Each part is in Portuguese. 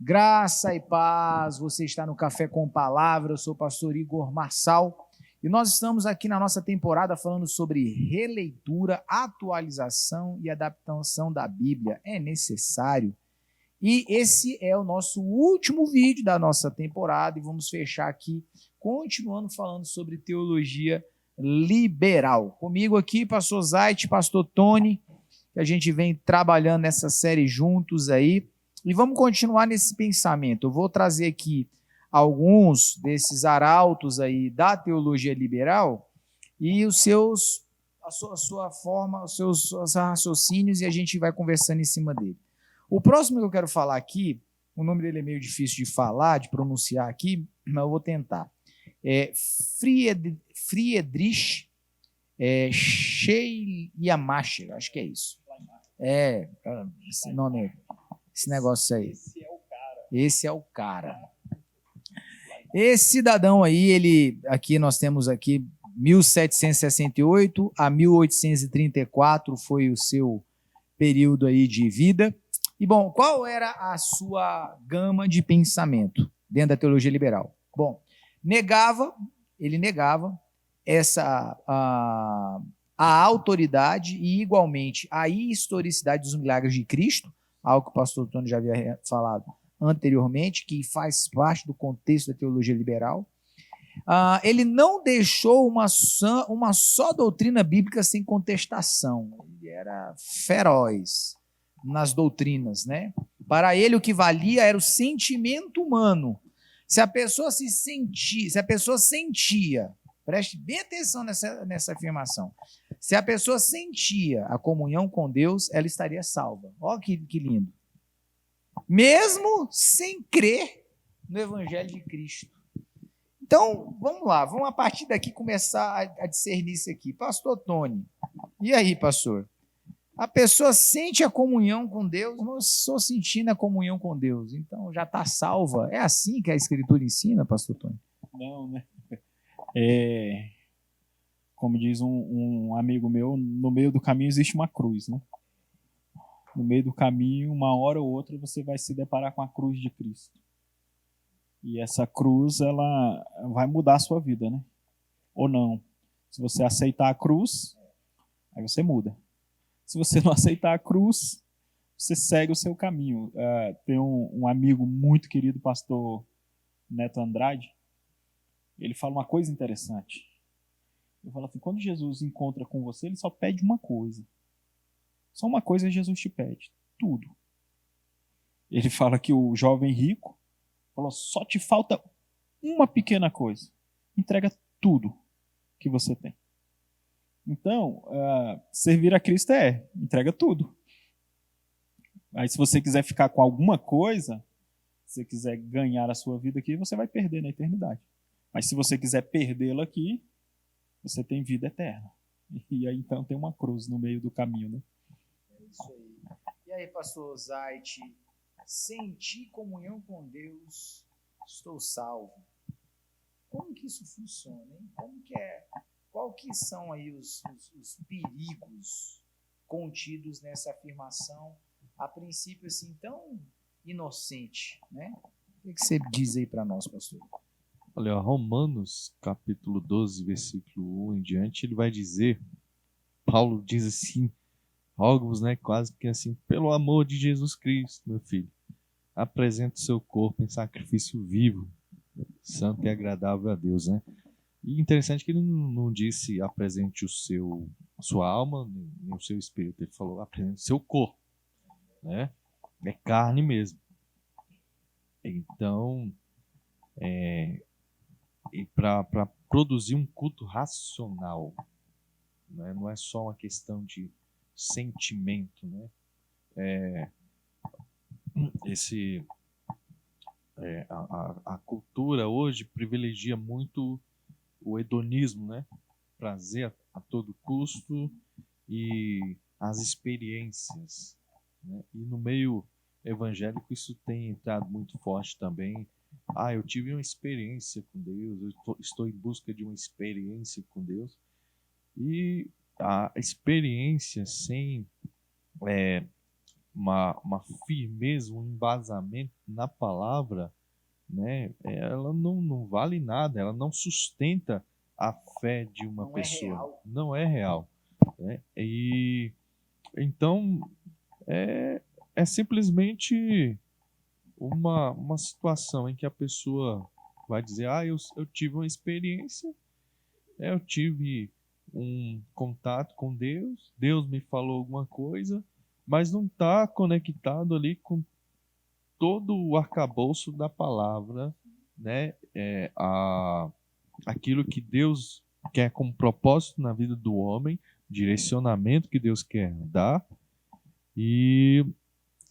Graça e paz, você está no Café com Palavra, eu sou o pastor Igor Marçal e nós estamos aqui na nossa temporada falando sobre releitura, atualização e adaptação da Bíblia. É necessário. E esse é o nosso último vídeo da nossa temporada e vamos fechar aqui continuando falando sobre teologia liberal. Comigo aqui, pastor Zait, pastor Tony, que a gente vem trabalhando nessa série juntos aí. E vamos continuar nesse pensamento. Eu vou trazer aqui alguns desses arautos aí da teologia liberal e os seus, a sua forma, os seus raciocínios, e a gente vai conversando em cima dele. O próximo que eu quero falar aqui, o nome dele é meio difícil de falar, de pronunciar aqui, mas eu vou tentar. É Friedrich Schleiermacher, acho que é isso. Esse nome é... Esse negócio aí. Esse é o cara. Esse cidadão aí, aqui nós temos aqui 1768 a 1834 foi o seu período aí de vida. E bom, qual era a sua gama de pensamento dentro da teologia liberal? Bom, ele negava a autoridade e igualmente a historicidade dos milagres de Cristo, algo que o pastor Tony já havia falado anteriormente, que faz parte do contexto da teologia liberal. Ele não deixou uma só doutrina bíblica sem contestação. Ele era feroz nas doutrinas, né? Para ele, o que valia era o sentimento humano. Se a pessoa sentia, preste bem atenção nessa afirmação. Se a pessoa sentia a comunhão com Deus, ela estaria salva. Olha que lindo. Mesmo sem crer no Evangelho de Cristo. Então, vamos lá. Vamos a partir daqui começar a discernir isso aqui. Pastor Tony, e aí, pastor? A pessoa sente a comunhão com Deus, não estou sentindo a comunhão com Deus, então já está salva. É assim que a Escritura ensina, pastor Tony? Não, né? Como diz um amigo meu, no meio do caminho existe uma cruz, né? No meio do caminho, uma hora ou outra, você vai se deparar com a cruz de Cristo. E essa cruz, ela vai mudar a sua vida, né? Ou não. Se você aceitar a cruz, aí você muda. Se você não aceitar a cruz, você segue o seu caminho. Tem um amigo muito querido, pastor Neto Andrade, ele fala uma coisa interessante. Ele fala assim, quando Jesus encontra com você, ele só pede uma coisa. Só uma coisa Jesus te pede. Tudo. Ele fala que o jovem rico falou, só te falta uma pequena coisa. Entrega tudo que você tem. Então, servir a Cristo entrega tudo. Aí se você quiser ficar com alguma coisa, se você quiser ganhar a sua vida aqui, você vai perder na eternidade. Mas se você quiser perdê-la aqui, você tem vida eterna. E aí então tem uma cruz no meio do caminho, né? É isso aí. E aí, pastor Zait, senti comunhão com Deus, estou salvo. Como que isso funciona, hein? Qual que são aí os perigos contidos nessa afirmação, a princípio assim, tão inocente, né? O que você diz aí para nós, pastor? Olha, Romanos, capítulo 12, versículo 1 em diante, ele vai dizer, Paulo diz assim, rogo-vos, né, quase que assim, pelo amor de Jesus Cristo, meu filho, apresente o seu corpo em sacrifício vivo, santo e agradável a Deus, né? E interessante que ele não disse apresente a sua alma, nem o seu espírito, ele falou apresente o seu corpo, né? É carne mesmo. Então, e para produzir um culto racional, né? Não é só uma questão de sentimento, né? A cultura hoje privilegia muito o hedonismo, né? Prazer a todo custo e as experiências, né? E no meio evangélico isso tem entrado muito forte também. Eu tive uma experiência com Deus, eu estou em busca de uma experiência com Deus. E a experiência sem uma firmeza, um embasamento na palavra, né, ela não vale nada, ela não sustenta a fé de uma pessoa. Não é real. Né? E então é simplesmente uma situação em que a pessoa vai dizer: eu tive uma experiência, eu tive um contato com Deus, Deus me falou alguma coisa, mas não está conectado ali com todo o arcabouço da palavra, né? Aquilo que Deus quer como propósito na vida do homem, direcionamento que Deus quer dar e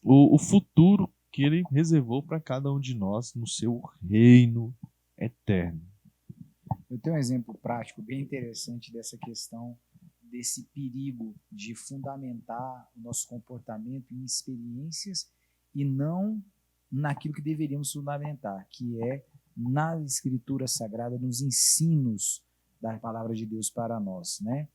o futuro que Ele reservou para cada um de nós no seu reino eterno. Eu tenho um exemplo prático bem interessante dessa questão, desse perigo de fundamentar o nosso comportamento em experiências e não naquilo que deveríamos fundamentar, que é na Escritura Sagrada, nos ensinos da Palavra de Deus para nós, né?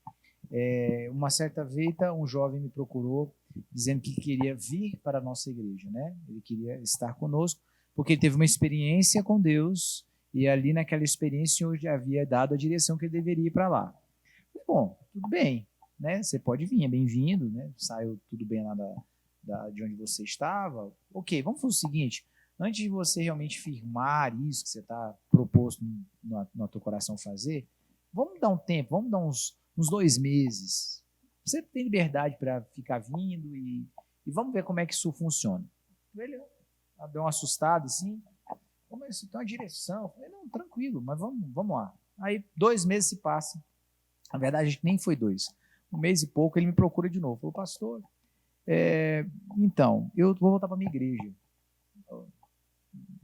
Uma certa feita, um jovem me procurou dizendo que queria vir para a nossa igreja, né? Ele queria estar conosco porque ele teve uma experiência com Deus e ali naquela experiência o Senhor já havia dado a direção que ele deveria ir para lá. Bom, tudo bem, né? Você pode vir, é bem-vindo, né? Saiu tudo bem lá de onde você estava. Ok, vamos fazer o seguinte, antes de você realmente firmar isso que você está proposto no teu coração fazer, vamos dar um tempo, vamos dar uns 2 meses. Você tem liberdade para ficar vindo e vamos ver como é que isso funciona. Ele deu uma assustada assim, mas isso tem uma direção. Eu falei, não, tranquilo, mas vamos lá. Aí 2 meses se passam. Na verdade, nem foi 2. 1 mês e pouco ele me procura de novo. Falou, pastor, então, eu vou voltar para a minha igreja.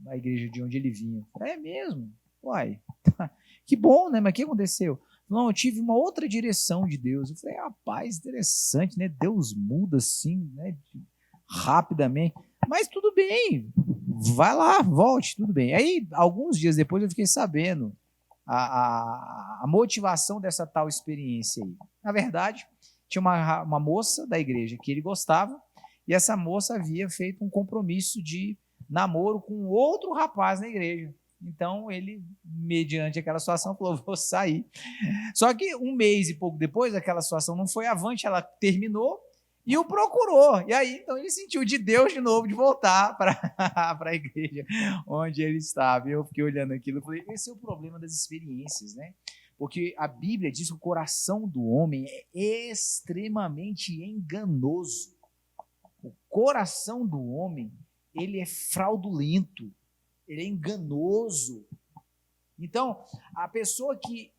A igreja de onde ele vinha. É mesmo? Uai, que bom, né? Mas o que aconteceu? Não, eu tive uma outra direção de Deus. Eu falei, rapaz, interessante, né? Deus muda assim, né? Rapidamente. Mas tudo bem, vai lá, volte, tudo bem. Aí, alguns dias depois, eu fiquei sabendo a motivação dessa tal experiência aí. Na verdade, tinha uma moça da igreja que ele gostava e essa moça havia feito um compromisso de namoro com outro rapaz na igreja. Então, ele, mediante aquela situação, falou, vou sair. Só que 1 mês e pouco depois, aquela situação não foi avante, ela terminou e o procurou. E aí, então, ele sentiu de Deus de novo de voltar para a igreja onde ele estava. E eu fiquei olhando aquilo e falei, esse é o problema das experiências, né? Porque a Bíblia diz que o coração do homem é extremamente enganoso. O coração do homem, ele é fraudulento, ele é enganoso. Então, a pessoa que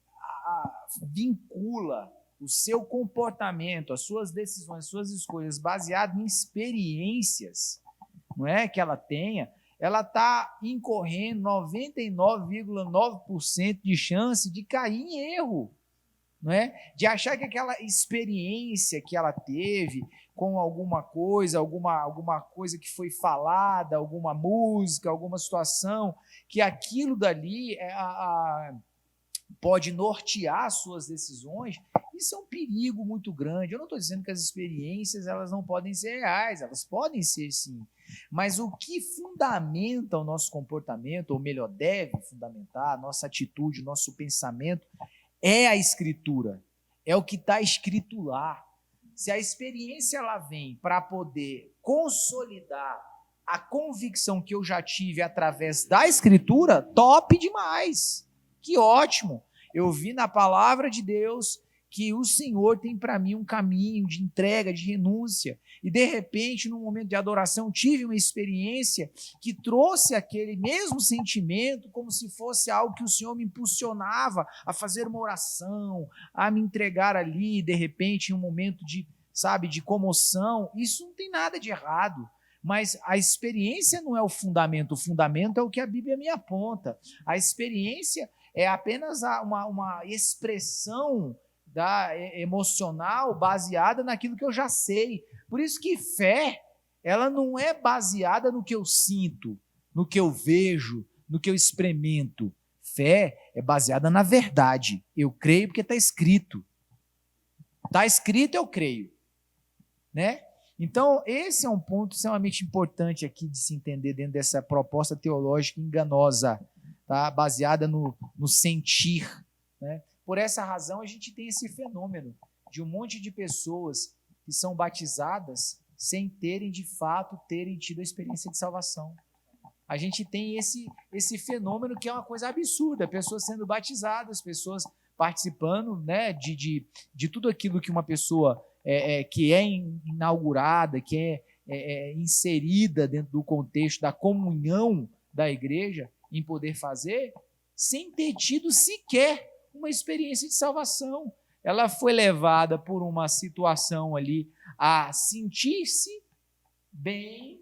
vincula o seu comportamento, as suas decisões, as suas escolhas baseado em experiências, não é que ela tenha, ela está incorrendo 99,9% de chance de cair em erro, não é? De achar que aquela experiência que ela teve com alguma coisa que foi falada, alguma música, alguma situação, que aquilo dali pode nortear suas decisões. Isso é um perigo muito grande. Eu não estou dizendo que as experiências elas não podem ser reais, elas podem ser sim. Mas o que fundamenta o nosso comportamento, ou melhor, deve fundamentar a nossa atitude, o nosso pensamento, é a Escritura, é o que está escrito lá. Se a experiência ela vem para poder consolidar a convicção que eu já tive através da Escritura, top demais, que ótimo. Eu vi na palavra de Deus que o Senhor tem para mim um caminho de entrega, de renúncia, e de repente, num momento de adoração, tive uma experiência que trouxe aquele mesmo sentimento, como se fosse algo que o Senhor me impulsionava a fazer uma oração, a me entregar ali, de repente, em um momento de comoção. Isso não tem nada de errado, mas a experiência não é o fundamento é o que a Bíblia me aponta. A experiência é apenas uma expressão emocional baseada naquilo que eu já sei. Por isso que fé, ela não é baseada no que eu sinto, no que eu vejo, no que eu experimento. Fé é baseada na verdade. Eu creio porque está escrito. Está escrito, eu creio. Né? Então, esse é um ponto extremamente importante aqui de se entender dentro dessa proposta teológica enganosa, tá? Baseada no sentir, né? Por essa razão, a gente tem esse fenômeno de um monte de pessoas que são batizadas sem terem, de fato, terem tido a experiência de salvação. A gente tem esse fenômeno que é uma coisa absurda, pessoas sendo batizadas, pessoas participando, né, de tudo aquilo que uma pessoa que é inaugurada, que é inserida dentro do contexto da comunhão da igreja, em poder fazer, sem ter tido sequer uma experiência de salvação. Ela foi levada por uma situação ali a sentir-se bem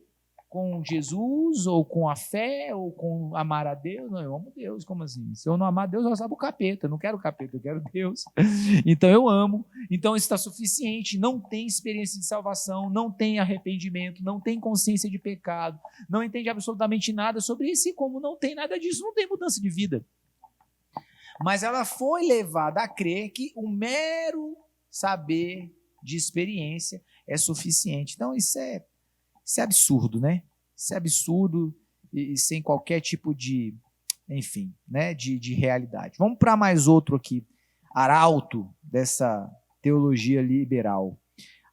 com Jesus, ou com a fé, ou com amar a Deus. Não, eu amo Deus, como assim? Se eu não amar Deus, eu salvo o capeta. Eu não quero o capeta, eu quero Deus. Então eu amo. Então isso está suficiente. Não tem experiência de salvação, não tem arrependimento, não tem consciência de pecado, não entende absolutamente nada sobre isso, e como não tem nada disso, não tem mudança de vida. Mas ela foi levada a crer que o mero saber de experiência é suficiente. Então isso é absurdo, né? Isso é absurdo e sem qualquer tipo de, enfim, né, de realidade. Vamos para mais outro aqui, arauto dessa teologia liberal.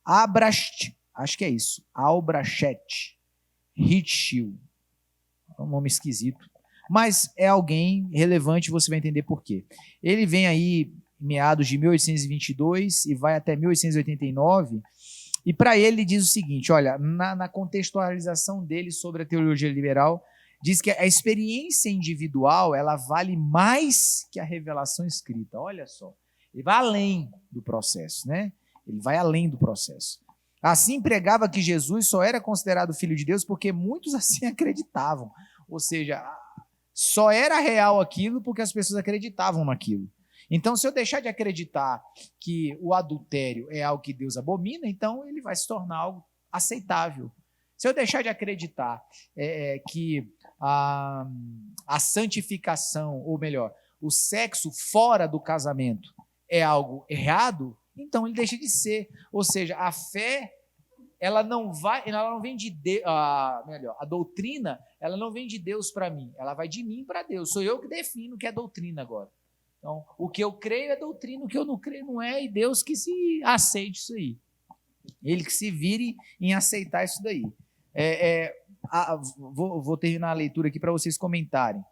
Acho que é isso, Albrecht Ritschl. É um nome esquisito, mas é alguém relevante, você vai entender por quê. Ele vem aí em meados de 1822 e vai até 1889, e para ele diz o seguinte, olha, na contextualização dele sobre a teologia liberal, diz que a experiência individual, ela vale mais que a revelação escrita. Olha só, ele vai além do processo, né? Ele vai além do processo. Assim pregava que Jesus só era considerado filho de Deus porque muitos assim acreditavam. Ou seja, só era real aquilo porque as pessoas acreditavam naquilo. Então, se eu deixar de acreditar que o adultério é algo que Deus abomina, então ele vai se tornar algo aceitável. Se eu deixar de acreditar que a santificação, ou melhor, o sexo fora do casamento é algo errado, então ele deixa de ser. Ou seja, a fé, ela não vem de Deus, a doutrina, ela não vem de Deus para mim, ela vai de mim para Deus. Sou eu que defino o que é doutrina agora. Então, o que eu creio é doutrina, o que eu não creio não é, e Deus que se aceite isso aí. Ele que se vire em aceitar isso daí. Vou terminar a leitura aqui para vocês comentarem.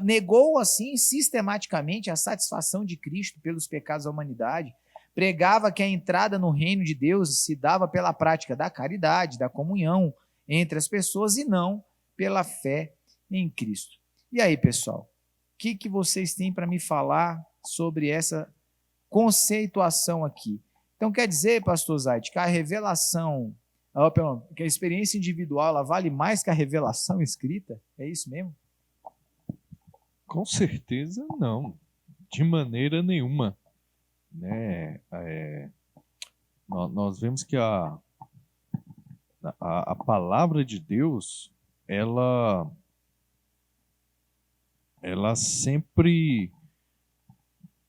Negou, assim, sistematicamente a satisfação de Cristo pelos pecados da humanidade, pregava que a entrada no reino de Deus se dava pela prática da caridade, da comunhão entre as pessoas e não pela fé em Cristo. E aí, pessoal? O que vocês têm para me falar sobre essa conceituação aqui? Então, quer dizer, pastor Zait, que a revelação, que a experiência individual, ela vale mais que a revelação escrita? É isso mesmo? Com certeza não, de maneira nenhuma. Né? Nós vemos que a palavra de Deus, ela sempre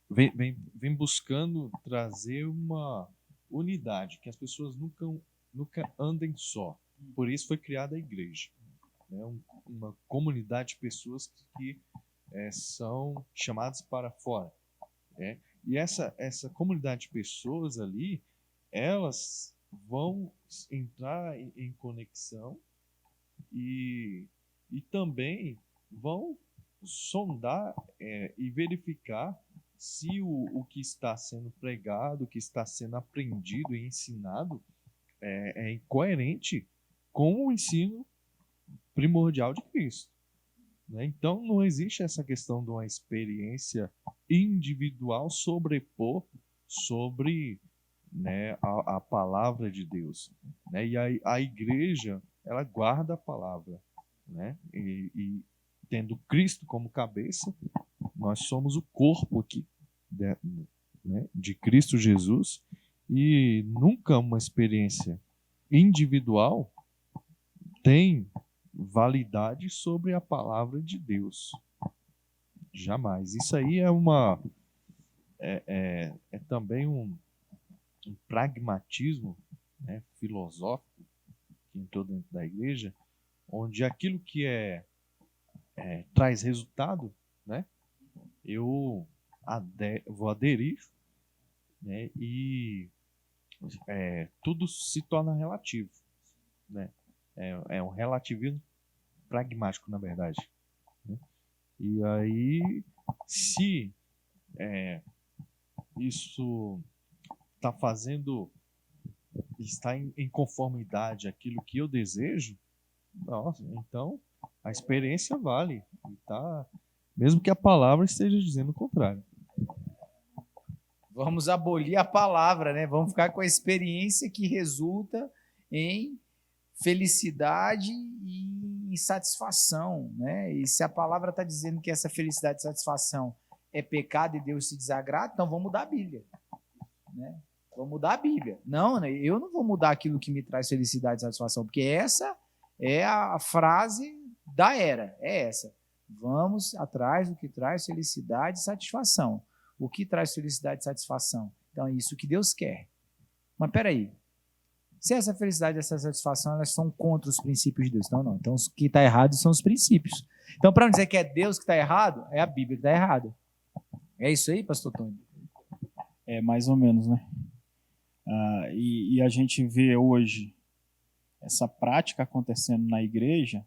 vem buscando trazer uma unidade, que as pessoas nunca andem só. Por isso foi criada a igreja, né? Uma comunidade de pessoas que são chamadas para fora, né? E essa comunidade de pessoas ali, elas vão entrar em conexão e também vão sondar e verificar se o que está sendo pregado, o que está sendo aprendido e ensinado é coerente com o ensino primordial de Cristo, né? Então não existe essa questão de uma experiência individual sobrepor sobre, né, a palavra de Deus, né? E a igreja, ela guarda a palavra, né? E tendo Cristo como cabeça, nós somos o corpo aqui, né, de Cristo Jesus, e nunca uma experiência individual tem validade sobre a palavra de Deus. Jamais. Isso aí é também um pragmatismo né, filosófico que entrou dentro da igreja, onde aquilo que traz resultado, né, eu vou aderir, né, e tudo se torna relativo, né? É um relativismo pragmático, na verdade, né? E aí, se isso está em conformidade àquilo que eu desejo, nossa, então a experiência vale, e tá, mesmo que a palavra esteja dizendo o contrário. Vamos abolir a palavra, né? Vamos ficar com a experiência que resulta em felicidade e satisfação, né? E se a palavra está dizendo que essa felicidade e satisfação é pecado e Deus se desagrada, então vamos mudar a Bíblia, né? Vamos mudar a Bíblia. Não, né? Eu não vou mudar aquilo que me traz felicidade e satisfação, porque essa é a frase da era, é essa. Vamos atrás do que traz felicidade e satisfação. O que traz felicidade e satisfação? Então é isso que Deus quer. Mas peraí, se essa felicidade e essa satisfação elas são contra os princípios de Deus, então não. Então o que está errado são os princípios. Então para não dizer que é Deus que está errado, é a Bíblia que está errada. É isso aí, pastor Tony? É mais ou menos, né? E a gente vê hoje essa prática acontecendo na igreja,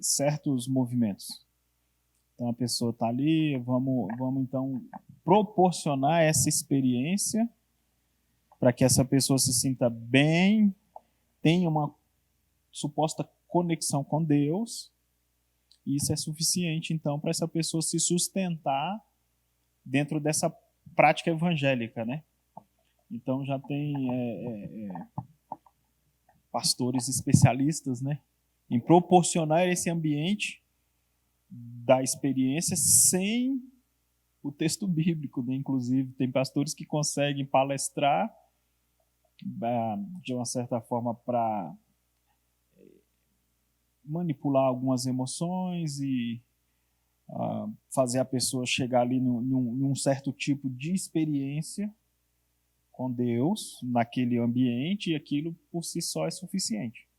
certos movimentos. Então a pessoa está ali, vamos então proporcionar essa experiência para que essa pessoa se sinta bem, tenha uma suposta conexão com Deus, e isso é suficiente então para essa pessoa se sustentar dentro dessa prática evangélica, né? Então já tem pastores especialistas, né, em proporcionar esse ambiente da experiência sem o texto bíblico, né? Inclusive tem pastores que conseguem palestrar de uma certa forma para manipular algumas emoções e fazer a pessoa chegar ali num certo tipo de experiência com Deus naquele ambiente, e aquilo por si só é suficiente.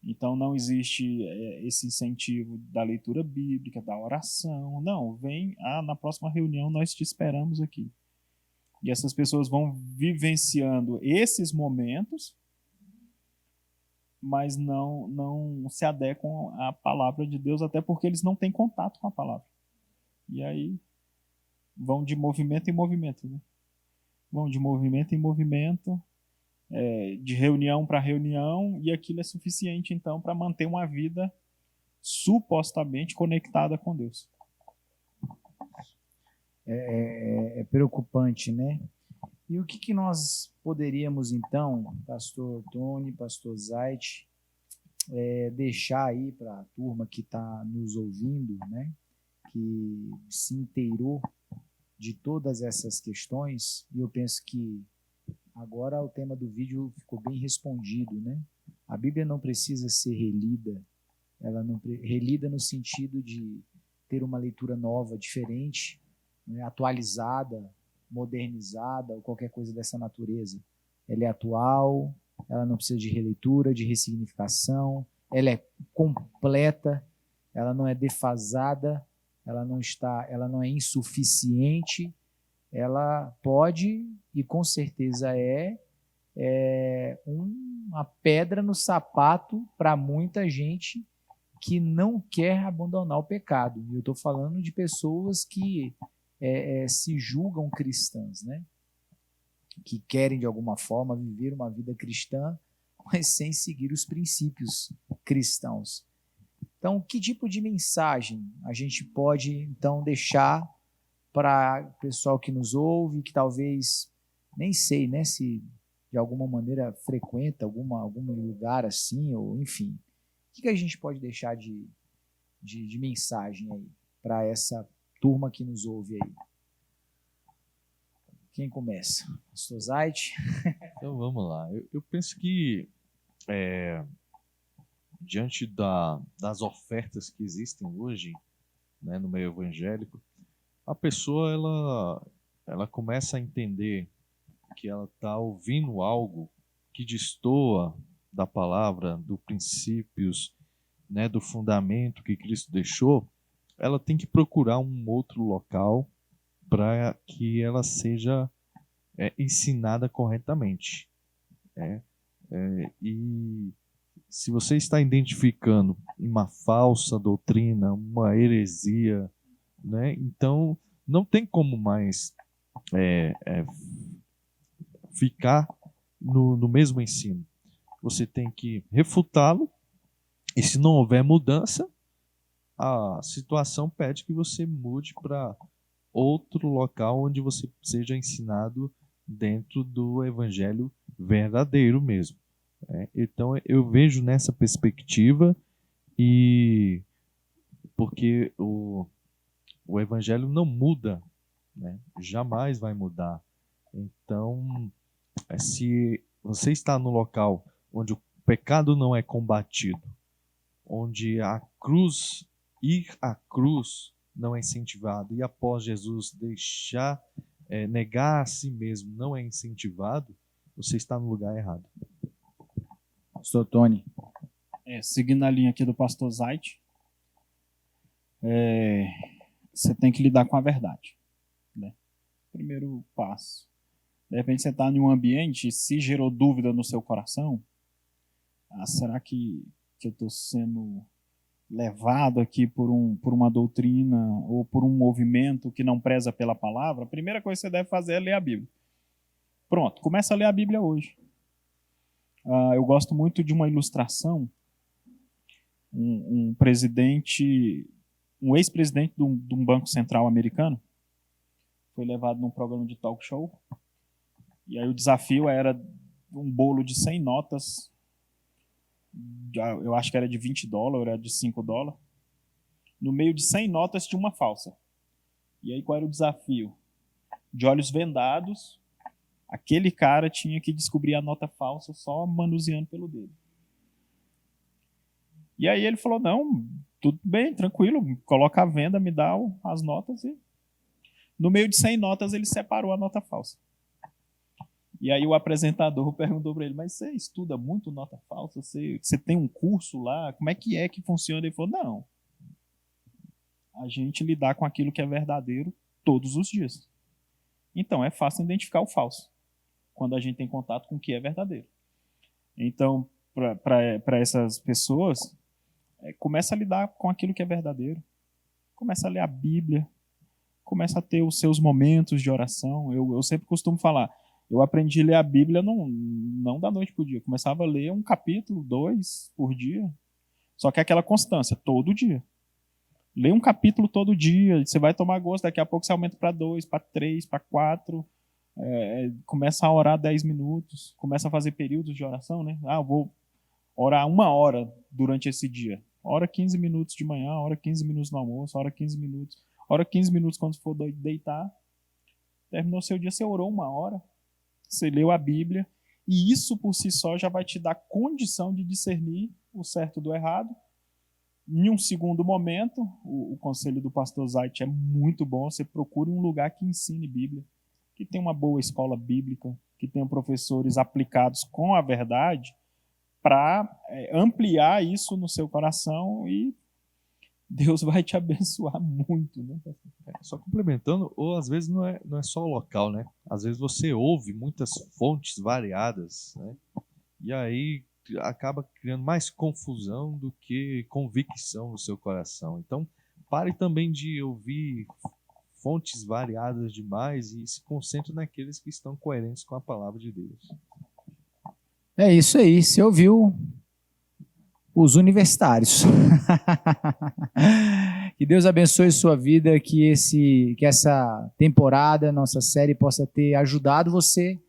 Então não existe esse incentivo da leitura bíblica, da oração. Não, vem na próxima reunião, nós te esperamos aqui. E essas pessoas vão vivenciando esses momentos, mas não se adequam à palavra de Deus, até porque eles não têm contato com a palavra. E aí vão de movimento em movimento, né? Vão de movimento em movimento, de reunião para reunião, e aquilo é suficiente, então, para manter uma vida supostamente conectada com Deus. É preocupante, né? E o que nós poderíamos, então, pastor Tony, pastor Zait, deixar aí para a turma que está nos ouvindo, né? Que se inteirou de todas essas questões, e eu penso que agora o tema do vídeo ficou bem respondido, né? A Bíblia não precisa ser relida, relida no sentido de ter uma leitura nova, diferente, né? Atualizada, modernizada, ou qualquer coisa dessa natureza. Ela é atual, ela não precisa de releitura, de ressignificação, ela é completa, ela não é defasada, ela não é insuficiente, ela pode e com certeza uma pedra no sapato para muita gente que não quer abandonar o pecado. E eu estou falando de pessoas que se julgam cristãs, né? Que querem de alguma forma viver uma vida cristã, mas sem seguir os princípios cristãos. Então, que tipo de mensagem a gente pode, então, deixar para o pessoal que nos ouve, que talvez, nem sei, né, se de alguma maneira frequenta algum lugar assim, ou enfim. O que a gente pode deixar de mensagem aí para essa turma que nos ouve aí? Quem começa? Pastor Zait? Então vamos lá. Eu penso que diante das ofertas que existem hoje, né, no meio evangélico, a pessoa ela começa a entender que ela está ouvindo algo que destoa da palavra, dos princípios, né, do fundamento que Cristo deixou, ela tem que procurar um outro local para que ela seja ensinada corretamente. E se você está identificando uma falsa doutrina, uma heresia, né, então não tem como mais ficar no mesmo ensino. Você tem que refutá-lo, e se não houver mudança, a situação pede que você mude para outro local onde você seja ensinado dentro do evangelho verdadeiro mesmo. Então eu vejo nessa perspectiva, e porque o evangelho não muda, né? Jamais vai mudar. Então, se você está no local onde o pecado não é combatido, onde ir à cruz não é incentivado, e após Jesus negar a si mesmo não é incentivado, você está no lugar errado. Pastor Tony. Seguindo a linha aqui do pastor Zait, você tem que lidar com a verdade, né? Primeiro passo. De repente você está em um ambiente, se gerou dúvida no seu coração, será que eu estou sendo levado aqui por uma doutrina ou por um movimento que não preza pela palavra? A primeira coisa que você deve fazer é ler a Bíblia. Pronto, começa a ler a Bíblia hoje. Eu gosto muito de uma ilustração. Um ex-presidente de um banco central americano foi levado num programa de talk show, e aí o desafio era um bolo de 100 notas, eu acho que era de $20, era de $5. No meio de 100 notas tinha uma falsa. E aí qual era o desafio? De olhos vendados, aquele cara tinha que descobrir a nota falsa só manuseando pelo dedo. E aí ele falou, não, tudo bem, tranquilo, coloca a venda, me dá as notas. E no meio de 100 notas ele separou a nota falsa. E aí o apresentador perguntou para ele, mas você estuda muito nota falsa? Você tem um curso lá? Como é que funciona? Ele falou, não. A gente lidar com aquilo que é verdadeiro todos os dias. Então é fácil identificar o falso quando a gente tem contato com o que é verdadeiro. Então, para essas pessoas, começa a lidar com aquilo que é verdadeiro. Começa a ler a Bíblia. Começa a ter os seus momentos de oração. Eu sempre costumo falar, eu aprendi a ler a Bíblia não da noite para o dia. Eu começava a ler 1 capítulo, 2 por dia. Só que é aquela constância, todo dia. Lê 1 capítulo todo dia, você vai tomar gosto, daqui a pouco você aumenta para 2, para 3, para 4. Começa a orar 10 minutos, começa a fazer períodos de oração, né? Eu vou orar 1 hora durante esse dia. Ora 15 minutos de manhã, ora 15 minutos no almoço, ora 15 minutos. Ora 15 minutos quando for deitar. Terminou seu dia, você orou 1 hora. Você leu a Bíblia, e isso por si só já vai te dar condição de discernir o certo do errado. Em um segundo momento, o conselho do pastor Zait é muito bom, você procure um lugar que ensine Bíblia, que tenha uma boa escola bíblica, que tenha professores aplicados com a verdade, para ampliar isso no seu coração, e Deus vai te abençoar muito, né? Só complementando, ou às vezes não é só o local, né? Às vezes você ouve muitas fontes variadas, né? E aí acaba criando mais confusão do que convicção no seu coração. Então, pare também de ouvir fontes variadas demais e se concentre naqueles que estão coerentes com a palavra de Deus. É isso aí, você ouviu os universitários. Que Deus abençoe sua vida, que essa temporada, nossa série, possa ter ajudado você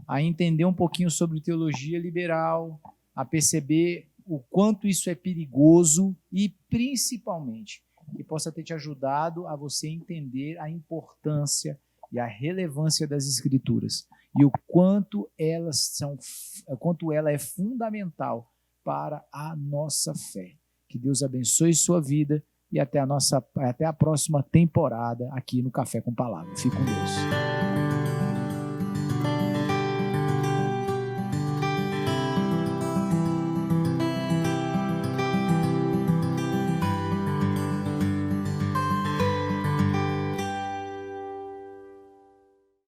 a entender um pouquinho sobre teologia liberal, a perceber o quanto isso é perigoso e, principalmente, que possa ter te ajudado a você entender a importância e a relevância das Escrituras e o quanto ela é fundamental para a nossa fé. Que Deus abençoe sua vida e até a próxima temporada aqui no Café com Palavra. Fique com Deus.